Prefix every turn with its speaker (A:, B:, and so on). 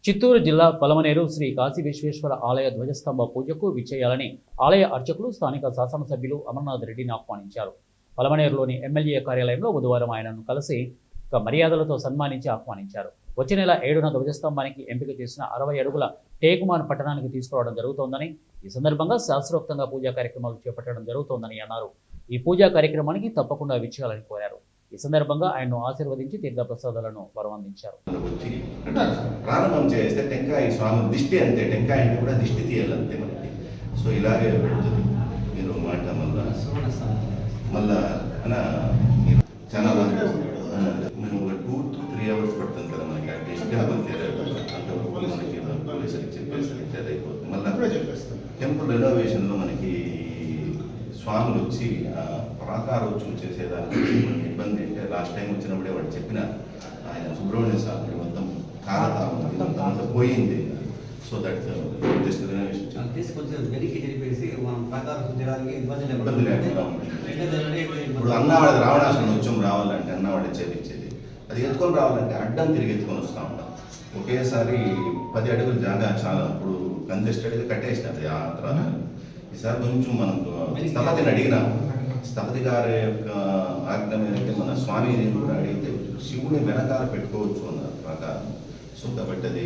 A: చిత్తూరు జిల్లా పలమనేరు శ్రీ కాశీ విశ్వేశ్వర ఆలయ ధ్వజస్తంభ పూజకు విచ్చేయాలని ఆలయ అర్చకులు స్థానిక శాసనసభ్యులు అమర్నాథ్ రెడ్డిని ఆహ్వానించారు. పలమనేరులోని ఎమ్మెల్యే కార్యాలయంలో బుధవారం ఆయనను కలిసి మర్యాదలతో సన్మానించి ఆహ్వానించారు. వచ్చే నెల 7న ధ్వజస్తంభానికి ఎంపిక చేసిన 60 అడుగుల టేకుమాన్ పట్టణానికి తీసుకురావడం జరుగుతోందని, ఈ సందర్భంగా శాస్త్రోక్తంగా పూజా కార్యక్రమాలు చేపట్టడం జరుగుతోందని అన్నారు. ఈ పూజా కార్యక్రమానికి తప్పకుండా విచ్చేయాలని కోరారు. ఈ సందర్భంగా ఆయన్ను ఆశీర్వదించి తీర్థ ప్రసాదాలను వరవందించారు.
B: ప్రారంభం చేస్తే టెంకాయ స్వామి దిష్టి అంతే, టెంకాయ అంటే కూడా దిష్టి తీయాలంతే మనకి. సో ఇలాగే పెడుతుంది మీరు మాట మళ్ళా మీరు చాలా మేము ఒక 2 to 3 hours పడుతుంది కదా మనకి. అంటే అంతవరకు మనకి పోలీసులకి చెప్పేసి అయిపోతుంది. మళ్ళీ టెంపుల్ రెనోవేషన్లో మనకి స్వాములు వచ్చి ప్రాకారోత్సవం చేసేదానికి ఇబ్బంది. అంటే లాస్ట్ టైం వచ్చినప్పుడే వాడు చెప్పిన ఆయన సుబ్రహ్మణ్య స్వామి మొత్తం కాలతా పోయింది. సో దట్ జస్ట్ రెనోవేషన్
C: తీసుకొచ్చి వెనక్కి జరిపేసి మనం ప్రాకారం చేయడానికి
B: ఇబ్బంది లేకుండా ఉంటుంది. ఇప్పుడు అన్నవాడి రావణాసురుడు వచ్చం రావాలంటే అన్నవాడి చేపించేది అది ఎత్తుకొని రావాలంటే అడ్డం తిరిగి ఎత్తుకొని వస్తూ ఉంటాం. ఒకేసారి 10 అడుగులు జాగా చాలా ఇప్పుడు కంజెస్టెడ్గా కట్టేసినది. ఆ తర్వాత ఈసారి కొంచెం మనం స్థపతిని అడిగినాం. స్థపతి గారి యొక్క ఆజ్ఞ మేరకు మన స్వామిని కూడా అడిగితే శివుని వెనకాల పెట్టుకోవచ్చు అన్న ప్రకారం. సో కాబట్టి అది